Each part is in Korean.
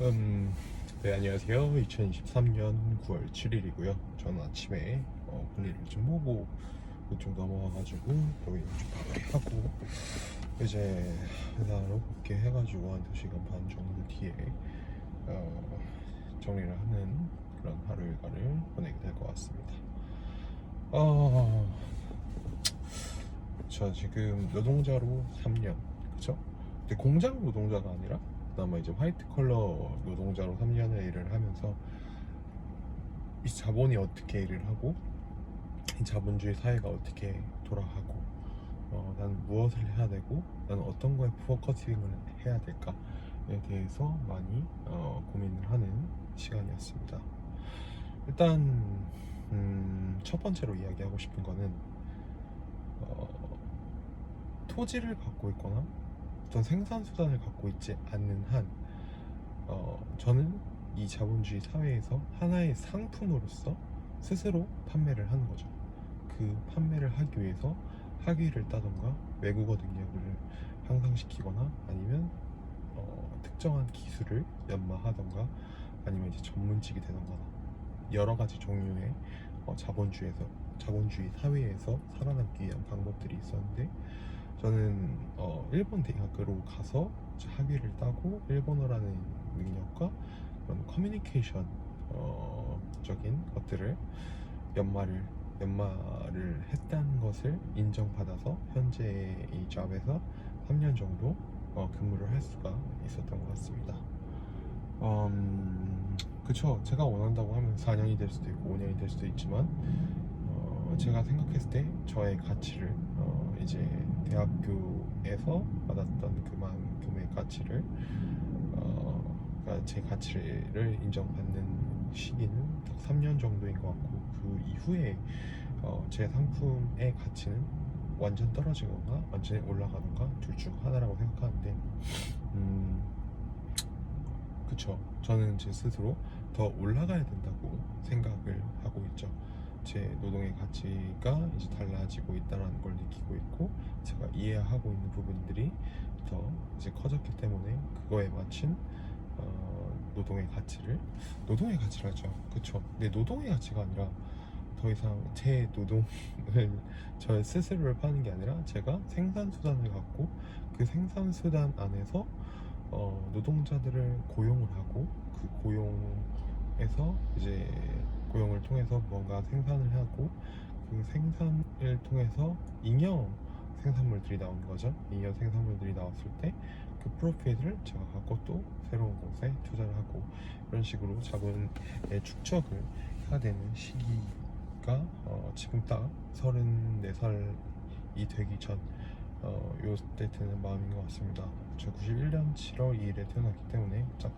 음, 네, 안녕하세요. 2023년 9월 7일이고요. 저는 아침에 볼일을 좀 보고 그쪽 넘어와가지고 여기 좀 마무리하고 이제 회사로 복귀해가지고 한 2시간 반 정도 뒤에 어, 정리를 하는 그런 하루 일과를 보내게 될 것 같습니다. 어, 저 지금 노동자로 3년, 그쵸? 근데 공장 노동자가 아니라 그나마 이제 화이트 컬러 노동자로 3년을 일을 하면서 이 자본이 어떻게 일을 하고 이 자본주의 사회가 어떻게 돌아가고 난 무엇을 해야 되고 나는 어떤 거에 포커싱을 해야 될까에 대해서 많이 고민을 하는 시간이었습니다. 일단 첫 번째로 이야기하고 싶은 거는 어, 토지를 갖고 있거나 어떤 생산 수단을 갖고 있지 않는 한 저는 이 자본주의 사회에서 하나의 상품으로서 스스로 판매를 하는 거죠. 그 판매를 하기 위해서 학위를 따던가 외국어 능력을 향상시키거나 아니면 특정한 기술을 연마하던가 아니면 이제 전문직이 되던가 여러 가지 종류의 자본주의 사회에서 살아남기 위한 방법들이 있었는데 저는 일본 대학으로 가서 학위를 따고 일본어라는 능력과 그런 커뮤니케이션 적인 것들을 연마를 했다는 것을 인정받아서 현재 이 잡에서 3년 정도 근무를 할 수가 있었던 것 같습니다. 그쵸. 제가 원한다고 하면 4년이 될 수도 있고 5년이 될 수도 있지만 제가 생각했을 때 저의 가치를 이제 대학교에서 받았던 그만큼의 가치를 그러니까 제 가치를 인정받는 시기는 딱 3년 정도인 것 같고 그 이후에 제 상품의 가치는 완전 떨어지거나 완전히 올라가던가 둘 중 하나라고 생각하는데 그쵸. 저는 제 스스로 더 올라가야 된다고 생각을 하고 있죠. 제 노동의 가치가 이제 달라지고 있다는 걸 느끼고 있고 제가 이해하고 있는 부분들이 더 이제 커졌기 때문에 그거에 맞춘 노동의 가치라죠. 그쵸. 근데 노동의 가치가 아니라 더 이상 제 노동을 저 스스로를 파는 게 아니라 제가 생산 수단을 갖고 그 생산 수단 안에서 노동자들을 고용을 하고 그 고용에서 이제 고용을 통해서 뭔가 생산을 하고 그 생산을 통해서 잉여 생산물들이 나오는 거죠. 잉여 생산물들이 나왔을 때 그 프로핏을 제가 갖고 또 새로운 곳에 투자를 하고 이런 식으로 자본의 축적을 해야 되는 시기가 지금 딱 34살이 되기 전 요때 드는 마음인 것 같습니다. 저 91년 7월 2일에 태어났기 때문에 딱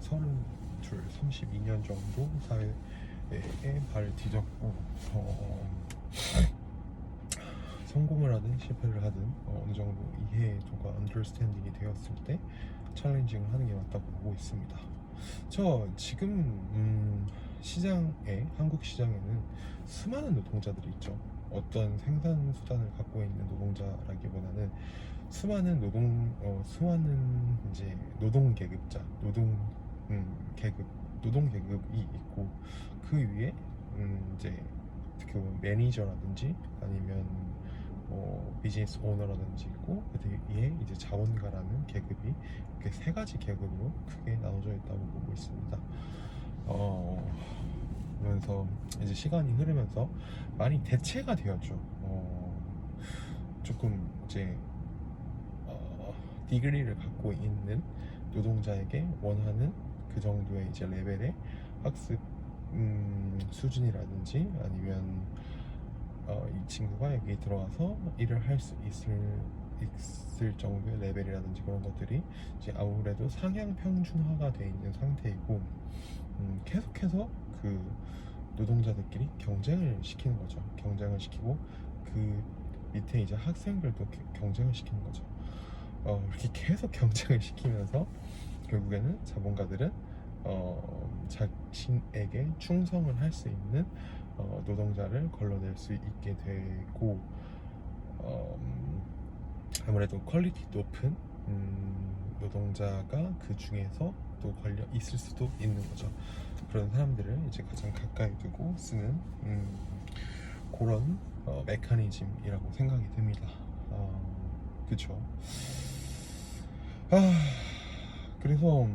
32, 32년 정도 사회에 발을 디뎠고 성공을 하든 실패를 하든 어느 정도 이해도가 언더스탠딩이 되었을 때 챌린징을 하는 게 맞다고 보고 있습니다. 저 지금 한국 시장에는 수많은 노동자들이 있죠. 어떤 생산 수단을 갖고 있는 노동자라기보다는 수많은 이제 노동 계급이 있고 그 위에 이제 어떻게 보면 매니저라든지 아니면 비즈니스 오너라든지 있고 그 뒤에 이제 자원가라는 계급이 이렇게 세 가지 계급으로 크게 나눠져 있다고 보고 있습니다. 그러면서 이제 시간이 흐르면서 많이 대체가 되었죠. 조금 이제 디그리를 갖고 있는 노동자에게 원하는 그 정도의 이제 레벨의 학습 수준이라든지 아니면 이 친구가 여기 들어와서 일을 할 수 있을 정도의 레벨이라든지 그런 것들이 이제 아무래도 상향 평준화가 돼 있는 상태이고 계속해서 그 노동자들끼리 경쟁을 시키는 거죠. 경쟁을 시키고 그 밑에 이제 학생들도 경쟁을 시키는 거죠. 이렇게 계속 경쟁을 시키면서 결국에는 자본가들은 자신에게 충성을 할 수 있는 노동자를 걸러낼 수 있게 되고 아무래도 퀄리티 높은 노동자가 그 중에서 또 걸려 있을 수도 있는 거죠. 그런 사람들을 이제 가장 가까이 두고 쓰는 그런 메커니즘이라고 생각이 듭니다. 그쵸. 그래서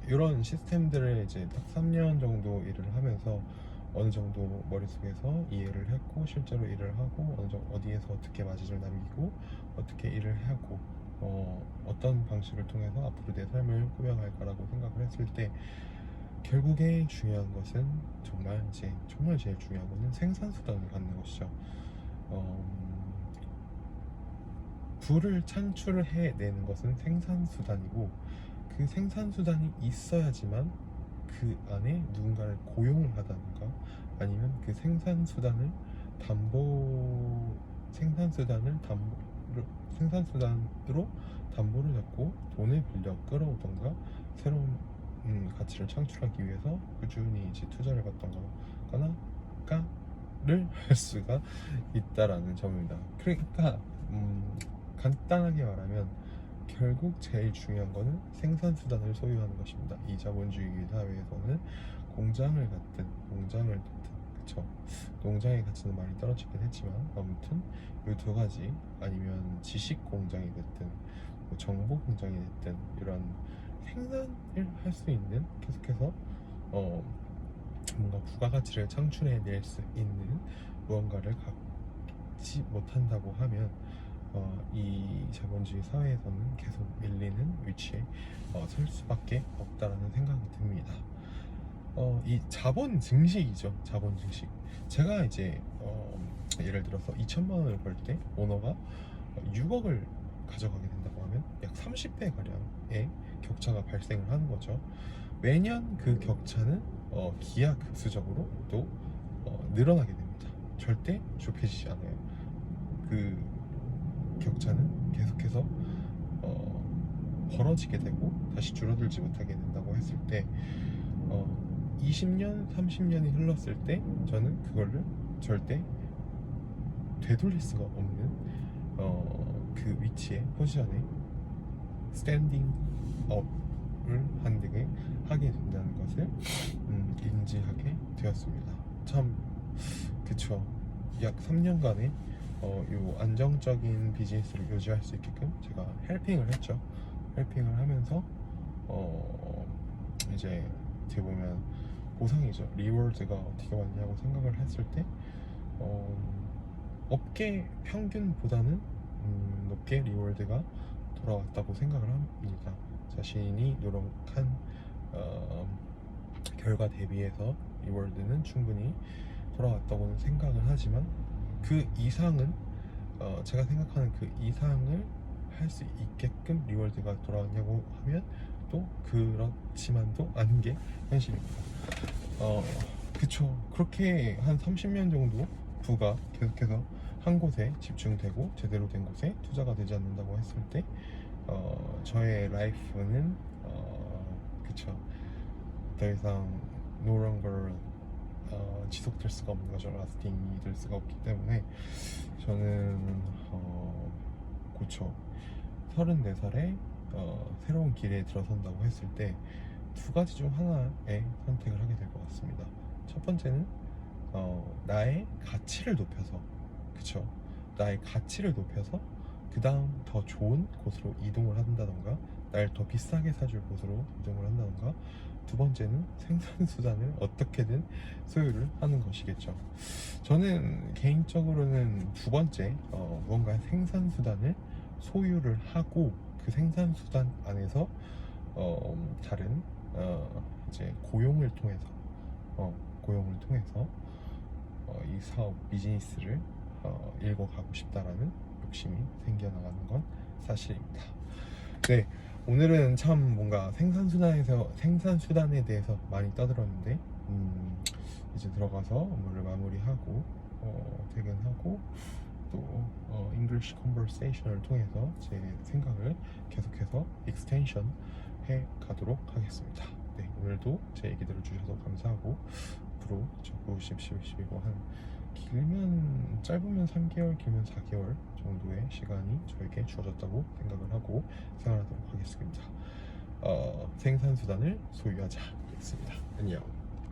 이런 시스템들을 이제 딱 3년 정도 일을 하면서 어느 정도 머릿속에서 이해를 했고 실제로 일을 하고 어디에서 어떻게 마진을 남기고 어떻게 일을 하고 어떤 방식을 통해서 앞으로 내 삶을 꾸며갈까라고 생각을 했을 때 결국에 중요한 것은 정말 제일 중요한 것은 생산수단을 갖는 것이죠. 부를 창출을 해내는 것은 생산수단이고 그 생산수단이 있어야지만 그 안에 누군가를 고용을 하다든가 아니면 그 생산수단으로 담보를 잡고 돈을 빌려 끌어오던가 새로운 가치를 창출하기 위해서 꾸준히 이제 투자를 받던가 가를 할 수가 있다라는 점입니다. 그러니까 간단하게 말하면 결국 제일 중요한 거는 생산수단을 소유하는 것입니다. 이 자본주의 사회에서는 공장을 갖든 농장을 듣든 그쵸? 농장의 가치는 많이 떨어지긴 했지만 아무튼 이 두 가지 아니면 지식 공장이 됐든 뭐 정보 공장이 됐든 이런 생산을 할 수 있는 계속해서 뭔가 부가가치를 창출해낼 수 있는 무언가를 갖지 못한다고 하면 이 자본주의 사회에서는 계속 밀리는 위치에 설 수밖에 없다라는 생각이 듭니다. 이 자본 증식이죠. 자본 증식. 제가 이제 예를 들어서 2천만 원을 벌 때 오너가 6억을 가져가게 된다고 하면 약 30배 가량의 격차가 발생을 하는 거죠. 매년 그 격차는 기하급수적으로 또 늘어나게 됩니다. 절대 좁혀지지 않아요. 그 격차는 계속해서 벌어지게 되고 다시 줄어들지 못하게 된다고 했을 때 20년, 30년이 흘렀을 때 저는 그거를 절대 되돌릴 수가 없는 그 위치에 포지션에 스탠딩 업을 한되게 하게 된다는 것을 인지하게 되었습니다. 참 그쵸. 약 3년간의 요 안정적인 비즈니스를 유지할 수 있게끔 제가 헬핑을 했죠. 헬핑을 하면서 이제 어떻게 보면 보상이죠. 리워드가 어떻게 왔냐고 생각을 했을 때 업계 평균보다는 높게 리워드가 돌아왔다고 생각을 합니다. 자신이 노력한 결과 대비해서 리워드는 충분히 돌아왔다고는 생각을 하지만 그 이상은 제가 생각하는 그 이상을 할 수 있게끔 리워드가 돌아왔냐고 하면 또 그렇지만도 않은 게 현실입니다. 그쵸. 그렇게 한 30년 정도 부가 계속해서 한 곳에 집중되고 제대로 된 곳에 투자가 되지 않는다고 했을 때 저의 라이프는 그쵸. 더 이상 no longer 지속될 수가 없는 거죠. 라스팅이 될 수가 없기 때문에 저는 그쵸. 34살에 새로운 길에 들어선다고 했을 때 두 가지 중 하나의 선택을 하게 될 것 같습니다. 첫 번째는 나의 가치를 높여서 그쵸. 나의 가치를 높여서 그 다음 더 좋은 곳으로 이동을 한다던가 날 더 비싸게 사줄 곳으로 이동을 한다던가 두 번째는 생산수단을 어떻게든 소유를 하는 것이겠죠. 저는 개인적으로는 두 번째 무언가 생산수단을 소유를 하고 그 생산수단 안에서 다른 이제 고용을 통해서 이 사업 비즈니스를 읽어가고 싶다라는 욕심이 생겨나가는 건 사실입니다. 네, 오늘은 참 뭔가 생산수단에 대해서 많이 떠들었는데 이제 들어가서 업무를 마무리하고 퇴근하고 또 English Conversation을 통해서 제 생각을 계속해서 익스텐션 해 가도록 하겠습니다. 네, 오늘도 제 얘기 들어주셔서 감사하고 앞으로 9, 10, 11, 12고 한 길면 짧으면 3개월, 길면 4개월 정도의 시간이 저에게 주어졌다고 생각을 하고 생활하도록 하겠습니다. 생산수단을 소유하자. 였습니다. 안녕.